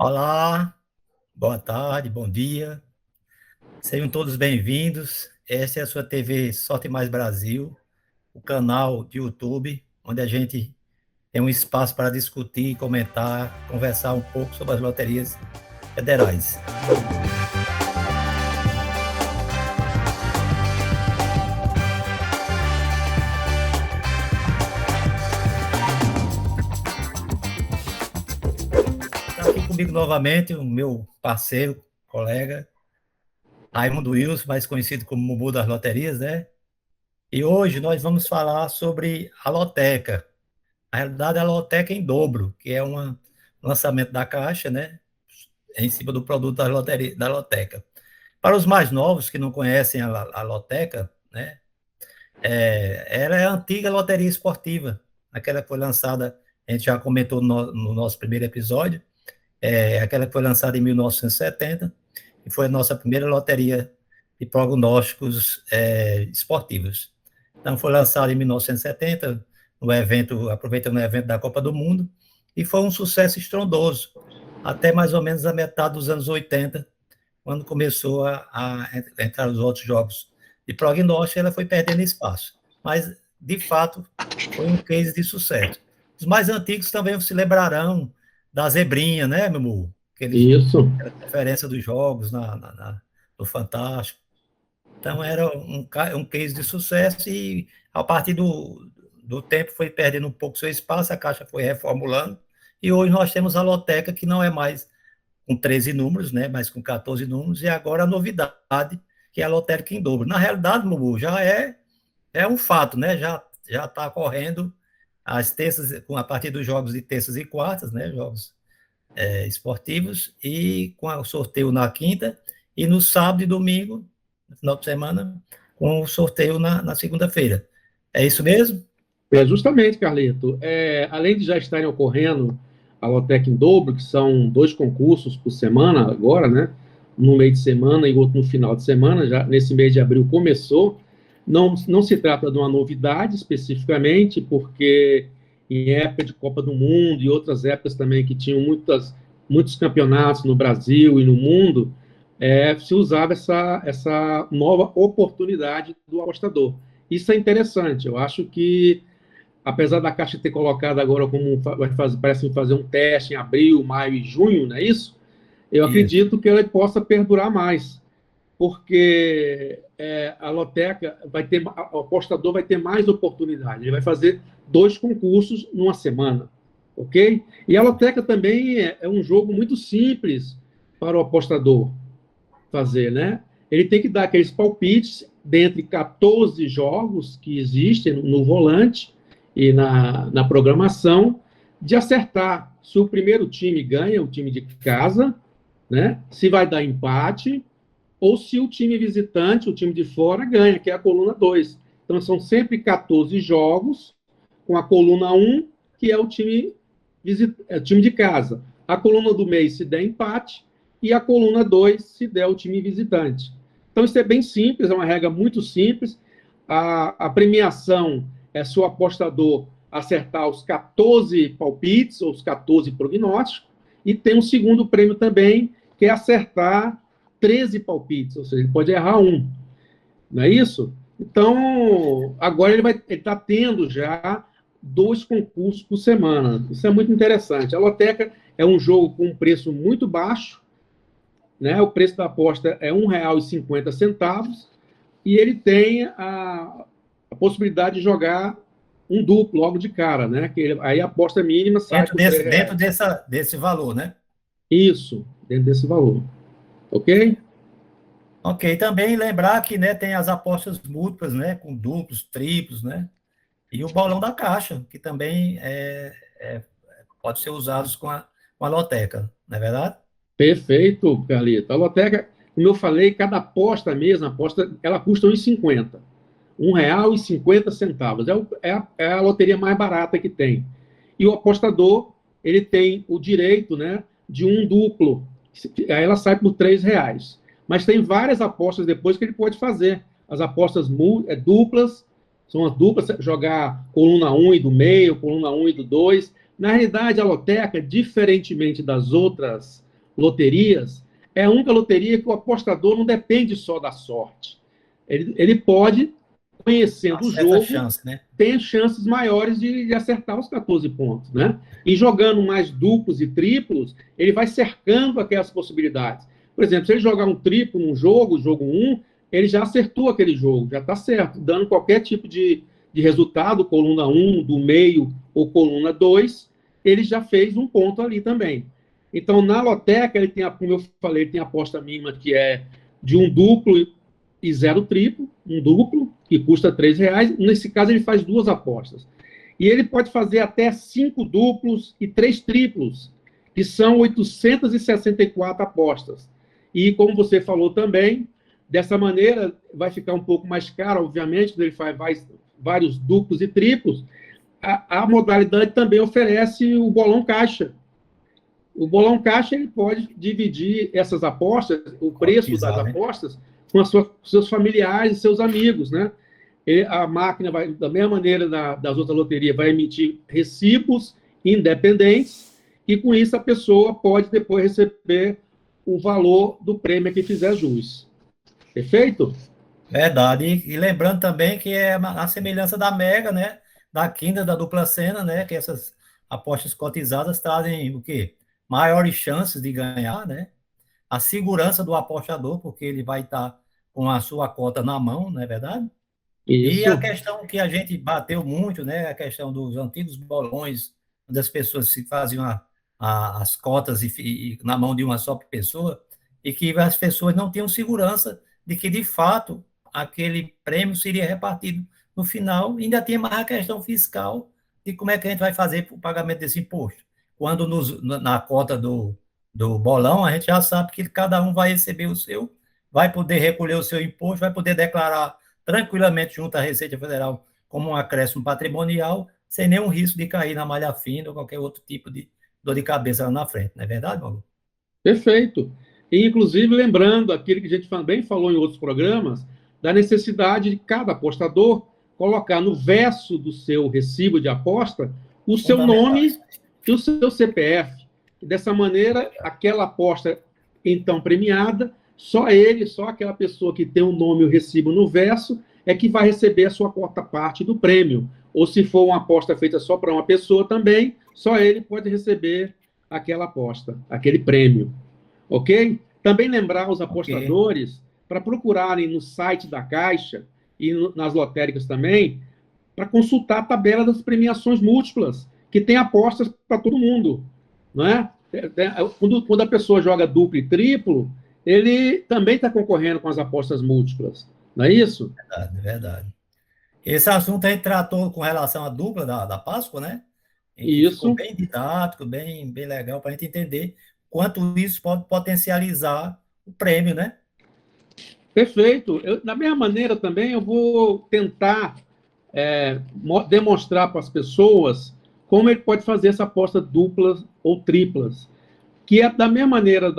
Olá, boa tarde, bom dia. Sejam todos bem-vindos. Essa é a sua TV Sorte Mais Brasil, o canal de YouTube, onde a gente tem um espaço para discutir, comentar, conversar um pouco sobre as loterias federais. Está aqui comigo novamente o meu parceiro, colega, Raimundo Wilson, mais conhecido como Mumu das Loterias, né? E hoje nós vamos falar sobre a loteca. Na realidade, a loteca em dobro, que é um lançamento da Caixa, né? Em cima do produto da loteria, da loteca. Para os mais novos que não conhecem a loteca, né? Ela é a antiga loteria esportiva, aquela que foi lançada, a gente já comentou no nosso primeiro episódio, aquela que foi lançada em 1970, e foi a nossa primeira loteria de prognósticos esportivos. Então, foi lançada em 1970, no evento, aproveitando o evento da Copa do Mundo, e foi um sucesso estrondoso, até mais ou menos a metade dos anos 80, quando começou a entrar os outros jogos de prognóstico, ela foi perdendo espaço. Mas, de fato, foi um case de sucesso. Os mais antigos também se lembrarão da Zebrinha, né, meu amor? Isso. Aquela referência dos jogos no Fantástico. Então, era um case de sucesso e, a partir do tempo, foi perdendo um pouco seu espaço, a Caixa foi reformulando, e hoje nós temos a loteca, que não é mais com 13 números, né, mas com 14 números, e agora a novidade, que é a lotérica em dobro. Na realidade, Mumu, já é um fato, né, já está correndo as terças, a partir dos jogos de terças e quartas, né, jogos esportivos, e com o sorteio na quinta, e no sábado e domingo, no final de semana, com o sorteio na segunda-feira. É isso mesmo? Justamente, Carlito. Além de já estarem ocorrendo a Lotec em dobro, que são 2 concursos por semana agora, né? No meio de semana e outro no final de semana, já nesse mês de abril começou. Não se trata de uma novidade especificamente, porque em época de Copa do Mundo e outras épocas também que tinham muitos campeonatos no Brasil e no mundo, se usava essa nova oportunidade do apostador. Isso é interessante. Eu acho que, apesar da Caixa ter colocado agora como parece fazer um teste em abril, maio e junho, não é isso? Eu Isso. acredito que ela possa perdurar mais, porque a loteca o apostador vai ter mais oportunidade. Ele vai fazer 2 concursos numa semana, ok? E a loteca também é um jogo muito simples para o apostador fazer, né? Ele tem que dar aqueles palpites dentre 14 jogos que existem no volante e na programação, de acertar se o primeiro time ganha, o time de casa, né? Se vai dar empate, ou se o time visitante, o time de fora, ganha, que é a coluna 2. Então, são sempre 14 jogos, com a coluna 1, que é o time de casa. A coluna do meio, se der empate, e a coluna 2, se der o time visitante. Então, isso é bem simples, é uma regra muito simples. A premiação é se o apostador acertar os 14 palpites, ou os 14 prognósticos, e tem um segundo prêmio também, que é acertar 13 palpites, ou seja, ele pode errar um. Não é isso? Então, agora ele está tendo já 2 concursos por semana. Isso é muito interessante. A loteca é um jogo com um preço muito baixo, né? O preço da aposta é R$ 1,50, e ele tem a possibilidade de jogar um duplo logo de cara, né? Aí a aposta mínima sai por Dentro R$ 3. desse valor, né? Isso, dentro desse valor. Ok? Ok, também lembrar que, né, tem as apostas múltiplas, né, com duplos, triplos, né, e o bolão da Caixa, que também pode ser usado com a loteca, não é verdade? Perfeito, Carlito. A loteca, como eu falei, cada aposta mesmo, ela custa R$ 1,50. R$ 1,50. É a loteria mais barata que tem. E o apostador, ele tem o direito, né, de um duplo. Aí ela sai por R$ 3. Mas tem várias apostas depois que ele pode fazer. As apostas duplas, são as duplas, jogar coluna 1 e do meio, coluna 1 e do 2. Na realidade, a loteca, diferentemente das outras loterias, é a única loteria que o apostador não depende só da sorte. Ele pode, Uma conhecendo o certa jogo, chance, né? ter chances maiores de acertar os 14 pontos, né? E jogando mais duplos e triplos, ele vai cercando aquelas possibilidades. Por exemplo, se ele jogar um triplo num jogo, jogo um, ele já acertou aquele jogo, já está certo, dando qualquer tipo de resultado, coluna um, do meio ou coluna 2, ele já fez um ponto ali também. Então, na loteca, ele tem, como eu falei, ele tem a aposta mínima que é de um duplo e zero triplo, um duplo, que custa R$ 3. Nesse caso, ele faz duas apostas. E ele pode fazer até 5 duplos e 3 triplos, que são 864 apostas. E, como você falou também, dessa maneira vai ficar um pouco mais caro, obviamente, quando ele faz vários duplos e triplos. A modalidade também oferece o bolão caixa. O bolão caixa ele pode dividir essas apostas, o preço das Cotizar, né? apostas, com seus familiares e seus amigos, né? A máquina vai, da mesma maneira das outras loterias, vai emitir recibos independentes e, com isso, a pessoa pode depois receber o valor do prêmio que fizer jus. Perfeito? Verdade. E lembrando também que é a semelhança da Mega, né? Da Quinta, da dupla cena, né? Que essas apostas cotizadas trazem o quê? Maiores chances de ganhar, né? A segurança do apostador, porque ele vai estar com a sua cota na mão, não é verdade? E a Isso. questão que a gente bateu muito, né? A questão dos antigos bolões, onde as pessoas se faziam as cotas na mão de uma só pessoa, e que as pessoas não tinham segurança de que, de fato, aquele prêmio seria repartido no final. Ainda tinha mais a questão fiscal de como é que a gente vai fazer o pagamento desse imposto. Quando na cota do bolão, a gente já sabe que cada um vai receber o seu, vai poder recolher o seu imposto, vai poder declarar tranquilamente junto à Receita Federal como um acréscimo patrimonial, sem nenhum risco de cair na malha fina ou qualquer outro tipo de dor de cabeça lá na frente, não é verdade, Paulo? Perfeito. E, inclusive, lembrando aquilo que a gente também falou em outros programas, da necessidade de cada apostador colocar no verso do seu recibo de aposta o seu Fundamental. nome e o seu CPF. E, dessa maneira, aquela aposta então premiada, só ele, só aquela pessoa que tem o nome e o recibo no verso, é que vai receber a sua quarta parte do prêmio. Ou se for uma aposta feita só para uma pessoa também, só ele pode receber aquela aposta, aquele prêmio. Ok? Também lembrar os Ok. apostadores para procurarem no site da Caixa e nas lotéricas também, para consultar a tabela das premiações múltiplas, que tem apostas para todo mundo. Não é? Quando a pessoa joga duplo e triplo, ele também está concorrendo com as apostas múltiplas. Não é isso? Verdade, verdade. Esse assunto a gente tratou com relação à dupla da Páscoa, né? Em que ficou Isso. bem didático, bem legal para a gente entender quanto isso pode potencializar o prêmio, né? Perfeito. Da mesma maneira também, eu vou tentar demonstrar para as pessoas como ele pode fazer essa aposta duplas ou triplas, que é da mesma maneira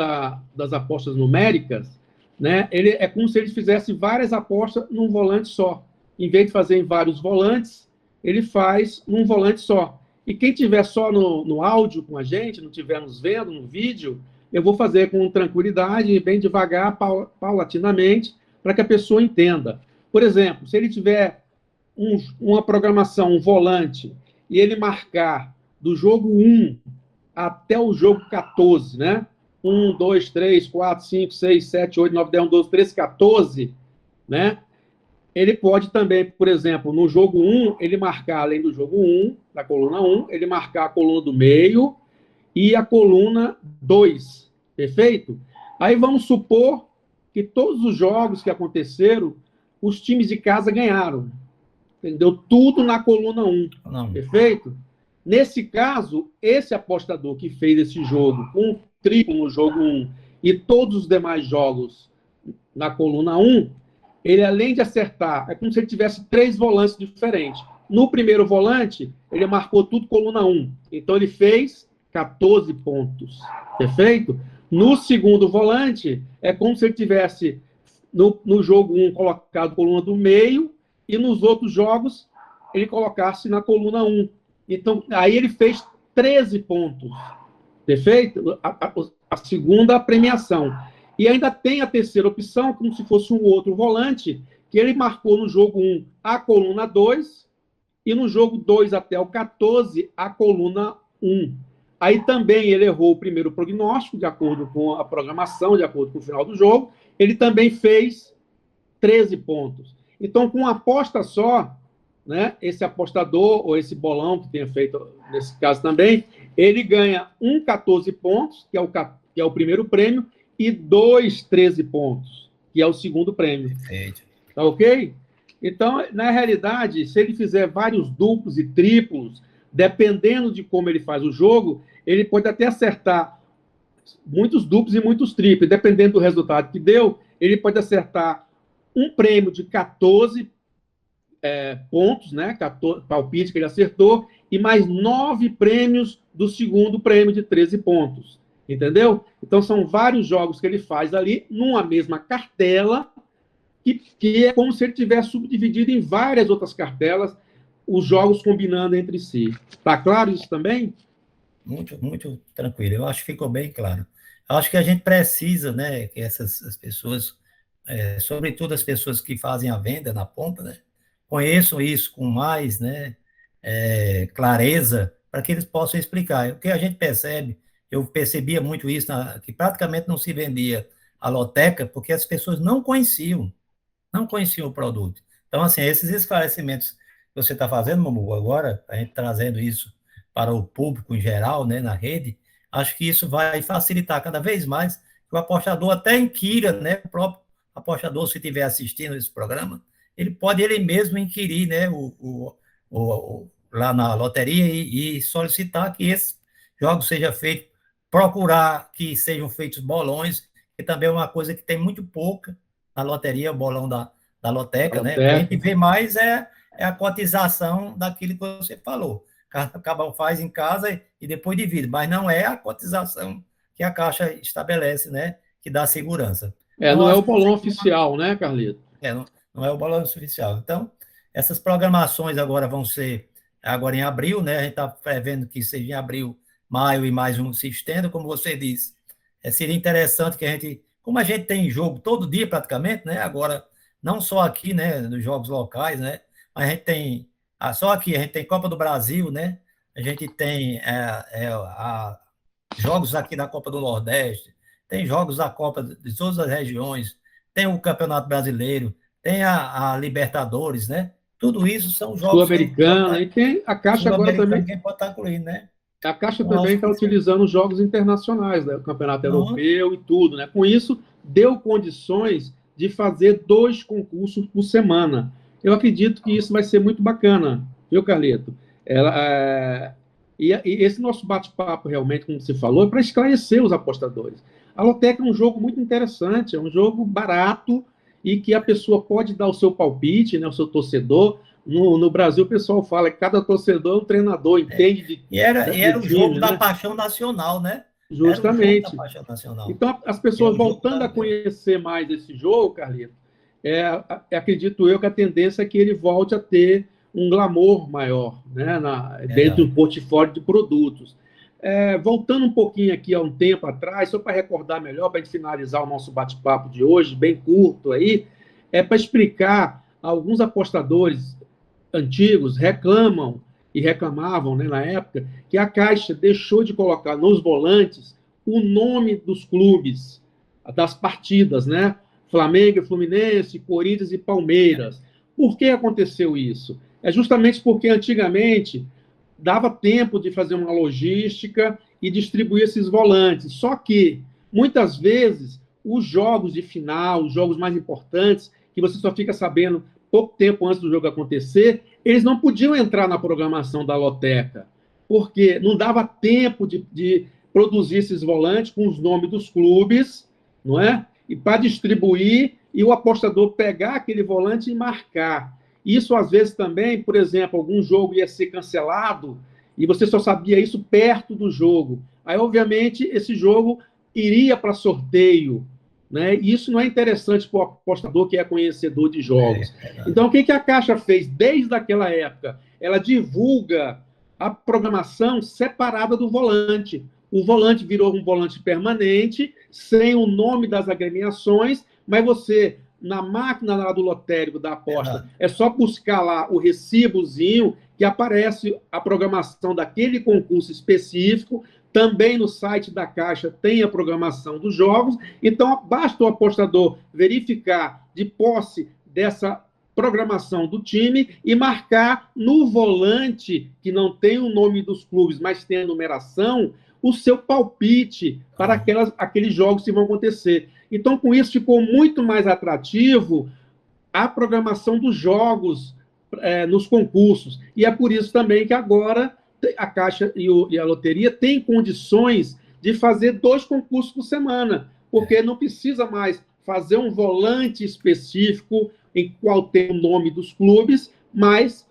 das apostas numéricas, né? Ele é como se ele fizesse várias apostas num volante só. Em vez de fazer em vários volantes, ele faz num volante só. E quem tiver só no áudio com a gente, não estiver nos vendo no vídeo, eu vou fazer com tranquilidade, bem devagar, paulatinamente, para que a pessoa entenda. Por exemplo, se ele tiver uma programação, um volante, e ele marcar do jogo 1 até o jogo 14, né? 1, 2, 3, 4, 5, 6, 7, 8, 9, 10, 11, 12, 13, 14, né? Ele pode também, por exemplo, no jogo 1, ele marcar, além do jogo 1, da coluna 1, ele marcar a coluna do meio e a coluna 2, perfeito? Aí vamos supor que todos os jogos que aconteceram, os times de casa ganharam, entendeu? Tudo na coluna 1, Não. perfeito? Nesse caso, esse apostador que fez esse jogo com um triplo no jogo 1 e todos os demais jogos na coluna 1, ele, além de acertar, é como se ele tivesse 3 volantes diferentes. No primeiro volante, ele marcou tudo coluna 1. Então, ele fez 14 pontos. Perfeito? No segundo volante, é como se ele tivesse, no jogo 1, colocado coluna do meio, e nos outros jogos, ele colocasse na coluna 1. Então, aí ele fez 13 pontos. Perfeito? a segunda premiação. E ainda tem a terceira opção, como se fosse um outro volante, que ele marcou no jogo 1 a coluna 2 e no jogo 2 até o 14 a coluna 1. Aí também ele errou o primeiro prognóstico, de acordo com a programação, de acordo com o final do jogo. Ele também fez 13 pontos. Então, com uma aposta só, né, esse apostador, ou esse bolão que tenha feito nesse caso também, ele ganha 14 pontos, que é o primeiro prêmio, e 13 pontos, que é o segundo prêmio. Perfeito. Tá ok? Então, na realidade, se ele fizer vários duplos e triplos, dependendo de como ele faz o jogo, ele pode até acertar muitos duplos e muitos triplos. Dependendo do resultado que deu, ele pode acertar um prêmio de 14 pontos, né? 14 palpites que ele acertou, e mais 9 prêmios do segundo prêmio de 13 pontos. Entendeu? Então, são vários jogos que ele faz ali, numa mesma cartela, que é como se ele tivesse subdividido em várias outras cartelas, os jogos combinando entre si. Está claro isso também? Muito, muito tranquilo. Eu acho que ficou bem claro. Eu acho que a gente precisa, né, que as pessoas, sobretudo as pessoas que fazem a venda na ponta, né, conheçam isso com mais, né, clareza, para que eles possam explicar. O que a gente percebe, eu percebia muito isso, que praticamente não se vendia a loteca, porque as pessoas não conheciam o produto. Então, assim, esses esclarecimentos que você está fazendo, Mamu, agora, a gente trazendo isso para o público em geral, né, na rede, acho que isso vai facilitar cada vez mais que o apostador até inquira, né, o próprio apostador, se estiver assistindo esse programa, ele pode ele mesmo inquirir, né, lá na loteria e solicitar que esse jogo seja feito, procurar que sejam feitos bolões, que também é uma coisa que tem muito pouca na loteria, o bolão da loteca, né? O que a gente vê mais é a cotização daquilo que você falou. Acaba faz em casa e depois divide, mas não é a cotização que a Caixa estabelece, né? Que dá segurança. Então, não é o bolão oficial, né, Carlito? Não é o bolão oficial. Então, essas programações agora vão ser agora em abril, né? A gente está prevendo que seja em abril, maio e mais um se estenda, como você disse. Seria interessante que a gente, como a gente tem jogo todo dia praticamente, né? Agora, não só aqui, né? Nos jogos locais, né? Mas a gente tem, só aqui, a gente tem Copa do Brasil, né? A gente tem jogos aqui da Copa do Nordeste, tem jogos da Copa de todas as regiões, tem o Campeonato Brasileiro, tem a Libertadores, né? Tudo isso são jogos que a gente pode Sul-Americana, e tem a Caixa agora também. Quem pode estar incluindo, né? A Caixa também está utilizando jogos internacionais, né? O Campeonato Europeu e tudo, né? Com isso, deu condições de fazer 2 concursos por semana. Eu acredito que isso vai ser muito bacana, viu, Carlito? E esse nosso bate-papo, realmente, como você falou, é para esclarecer os apostadores. A Loteca é um jogo muito interessante, é um jogo barato e que a pessoa pode dar o seu palpite, né, o seu torcedor. No Brasil, o pessoal fala que cada torcedor é um treinador, entende de. E era o jogo da paixão nacional, né? Justamente. Era o jogo da paixão nacional. Então, as pessoas voltando a conhecer mais esse jogo, Carlito, acredito eu que a tendência é que ele volte a ter um glamour maior, né, dentro do portfólio de produtos. Voltando um pouquinho aqui a um tempo atrás, só para recordar melhor, para a gente finalizar o nosso bate-papo de hoje, bem curto aí, para explicar alguns apostadores antigos reclamavam, né, na época, que a Caixa deixou de colocar nos volantes o nome dos clubes, das partidas, né? Flamengo, Fluminense, Corinthians e Palmeiras. Por que aconteceu isso? É justamente porque antigamente dava tempo de fazer uma logística e distribuir esses volantes. Só que, muitas vezes, os jogos de final, os jogos mais importantes, que você só fica sabendo pouco tempo antes do jogo acontecer, eles não podiam entrar na programação da Loteca, porque não dava tempo de produzir esses volantes com os nomes dos clubes, não é? E para distribuir e o apostador pegar aquele volante e marcar. Isso, às vezes, também, por exemplo, algum jogo ia ser cancelado e você só sabia isso perto do jogo. Aí, obviamente, esse jogo iria para sorteio, né? Isso não é interessante para o apostador que é conhecedor de jogos. Então, o que a Caixa fez desde aquela época? Ela divulga a programação separada do volante. o volante virou um volante permanente, sem o nome das agremiações, mas você, na máquina lá do lotérico da aposta, Verdade. é só buscar lá o recibozinho que aparece a programação daquele concurso específico. Também no site da Caixa tem a programação dos jogos. Então, basta o apostador verificar de posse dessa programação do time e marcar no volante, que não tem o nome dos clubes, mas tem a numeração, o seu palpite para aqueles jogos que vão acontecer. Então, com isso, ficou muito mais atrativo a programação dos jogos nos concursos. E é por isso também que agora a Caixa e a Loteria têm condições de fazer 2 concursos por semana, porque não precisa mais fazer um volante específico em qual tem o nome dos clubes, mas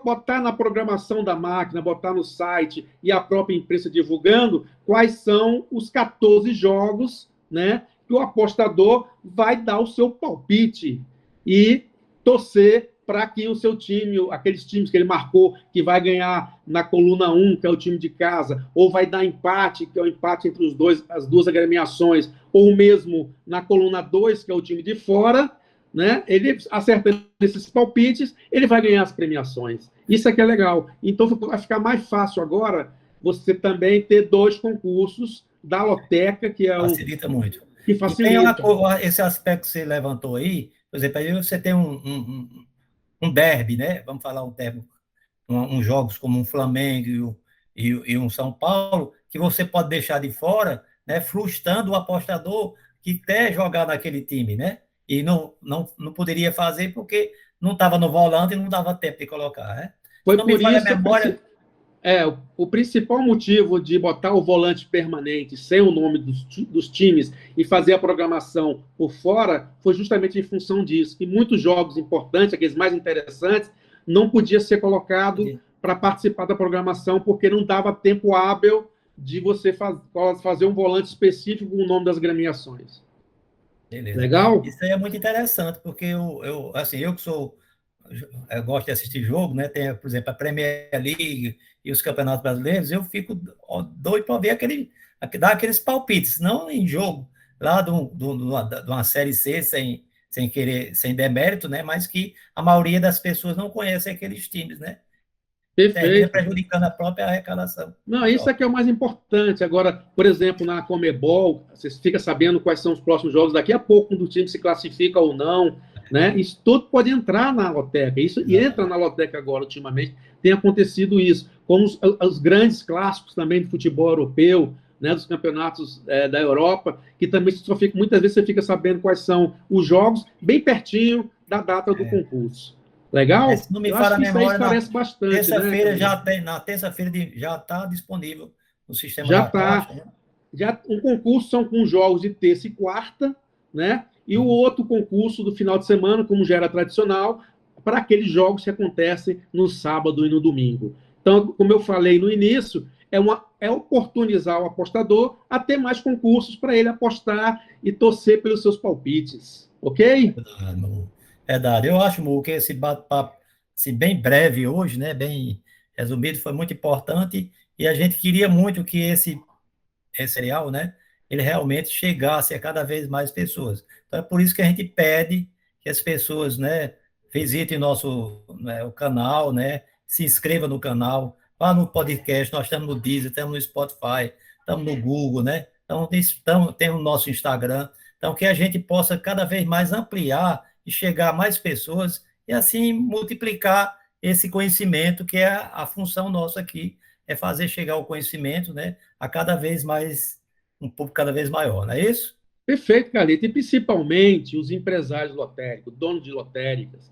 botar na programação da máquina, botar no site e a própria imprensa divulgando quais são os 14 jogos, né, que o apostador vai dar o seu palpite e torcer para que o seu time, aqueles times que ele marcou, que vai ganhar na coluna 1, que é o time de casa, ou vai dar empate, que é o empate entre as duas agremiações, ou mesmo na coluna 2, que é o time de fora, né? Ele acertando esses palpites, ele vai ganhar as premiações. Isso é que é legal. Então vai ficar mais fácil agora você também ter 2 concursos da Loteca, que é Facilita muito. que E tem facilita. esse aspecto que você levantou aí, por exemplo, aí você tem um derby, né? Vamos falar um termo, uns jogos como um Flamengo e um São Paulo, que você pode deixar de fora, né? Frustrando o apostador que quer jogar naquele time, né? E não poderia fazer porque não estava no volante e não dava tempo de colocar, né? Se Foi não me por falha a isso memória, o principal motivo de botar o volante permanente sem o nome dos times e fazer a programação por fora foi justamente em função disso. E muitos jogos importantes, aqueles mais interessantes, não podia ser colocado para participar da programação porque não dava tempo hábil de você fazer um volante específico com o nome das gremiações. beleza. Legal? Isso aí é muito interessante, porque assim, eu que sou, eu gosto de assistir jogo, né? Tem, por exemplo, a Premier League e os campeonatos brasileiros, eu fico doido para ver dar aqueles palpites, não em jogo, lá de uma Série C, sem querer, sem demérito, né? Mas que a maioria das pessoas não conhece aqueles times, né? Termina Perfeito. prejudicando a própria arrecadação. Não, isso é que é o mais importante. Agora, por exemplo, na Comebol, você fica sabendo quais são os próximos jogos daqui a pouco, quando o time se classifica ou não, né? Isso tudo pode entrar na loteca. Isso e entra na loteca agora, ultimamente, tem acontecido isso. Como os grandes clássicos também do futebol europeu, né, dos campeonatos da Europa, que também muitas vezes você fica sabendo quais são os jogos bem pertinho da data do concurso. Legal? Se não me Eu acho falha a que isso aí memória, esclarece bastante, né, terça-feira Carlinhos? já tem, na terça-feira já está disponível no sistema Já da Caixa, está. né? Já um concurso são com jogos de terça e quarta, né? E o outro concurso do final de semana, como já era tradicional, para aqueles jogos que acontecem no sábado e no domingo. Então, como eu falei no início, é oportunizar o apostador a ter mais concursos para ele apostar e torcer pelos seus palpites. Ok? Verdade. Eu acho, Mu, que esse bate-papo, assim, bem breve hoje, né, bem resumido, foi muito importante e a gente queria muito que esse serial, né, ele realmente chegasse a cada vez mais pessoas. Então é por isso que a gente pede que as pessoas, né, visitem nosso, né, o canal, né, se inscrevam no canal, vá no podcast, nós estamos no Deezer, estamos no Spotify, estamos no Google, né, então tem o nosso Instagram, então que a gente possa cada vez mais ampliar e chegar a mais pessoas e assim multiplicar esse conhecimento que é a função nossa aqui, é fazer chegar o conhecimento, né, a cada vez mais, um público cada vez maior, não é isso? Perfeito, Carlito. E principalmente os empresários lotéricos, donos de lotéricas.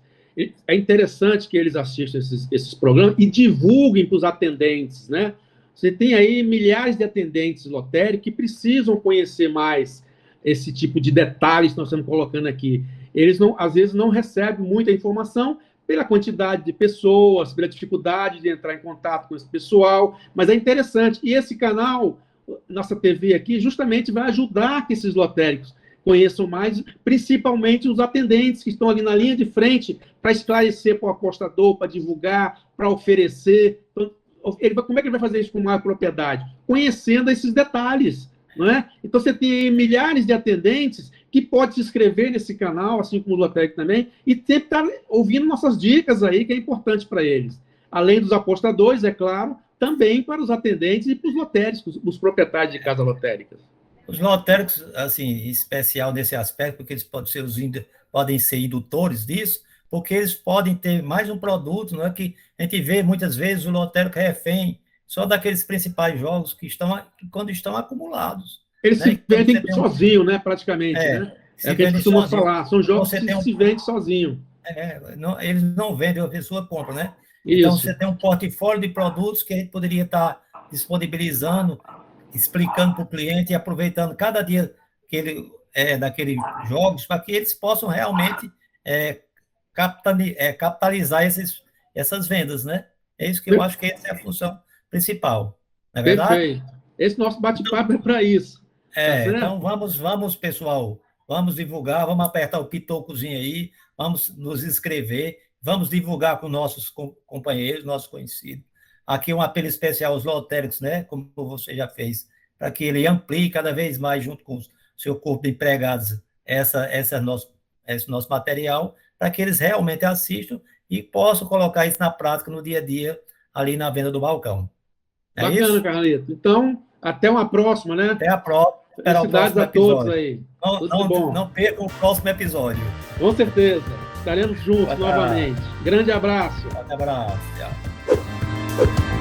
É interessante que eles assistam esses programas e divulguem para os atendentes, né? Você tem aí milhares de atendentes lotéricos que precisam conhecer mais esse tipo de detalhes que nós estamos colocando aqui. Eles não, às vezes não recebem muita informação pela quantidade de pessoas, pela dificuldade de entrar em contato com esse pessoal, mas é interessante. E esse canal nossa TV aqui justamente vai ajudar que esses lotéricos conheçam mais, principalmente os atendentes que estão ali na linha de frente para esclarecer para o apostador, para divulgar, para oferecer. Então, como é que ele vai fazer isso com maior propriedade? Conhecendo esses detalhes, não é? Então, você tem milhares de atendentes que podem se inscrever nesse canal, assim como o Lotec também, e sempre estar ouvindo nossas dicas aí, que é importante para eles. Além dos apostadores, é claro, também para os atendentes e para os lotéricos, os proprietários de casas lotéricas. Os lotéricos, assim, em especial nesse aspecto, porque eles podem ser indutores disso, porque eles podem ter mais um produto, não é que a gente vê muitas vezes o lotérico refém só daqueles principais jogos quando estão acumulados. Eles Né? se vendem sozinho, né, praticamente, né? É o que a gente costuma falar, são jogos que se vendem sozinho. Eles não vendem, a pessoa compra, né? Isso. Então, você tem um portfólio de produtos que a gente poderia estar disponibilizando, explicando para o cliente e aproveitando cada dia que ele daqueles jogos para que eles possam realmente capitalizar essas vendas, né? É isso que eu acho que essa é a função principal, não é verdade? Perfeito. Esse nosso bate-papo é para isso. Então, vamos, pessoal, vamos divulgar, vamos apertar o pitocozinho aí, vamos nos inscrever, vamos divulgar com nossos companheiros, nossos conhecidos. Aqui um apelo especial aos lotéricos, né, como você já fez, para que ele amplie cada vez mais, junto com o seu corpo de empregados, esse nosso material, para que eles realmente assistam e possam colocar isso na prática no dia a dia, ali na venda do balcão. Bacana, Carlito. Então, até uma próxima, né? Até a próxima. Felicidades a todos aí. Não percam o próximo episódio. Com certeza. Estaremos juntos novamente. Grande abraço. Grande abraço. Tchau.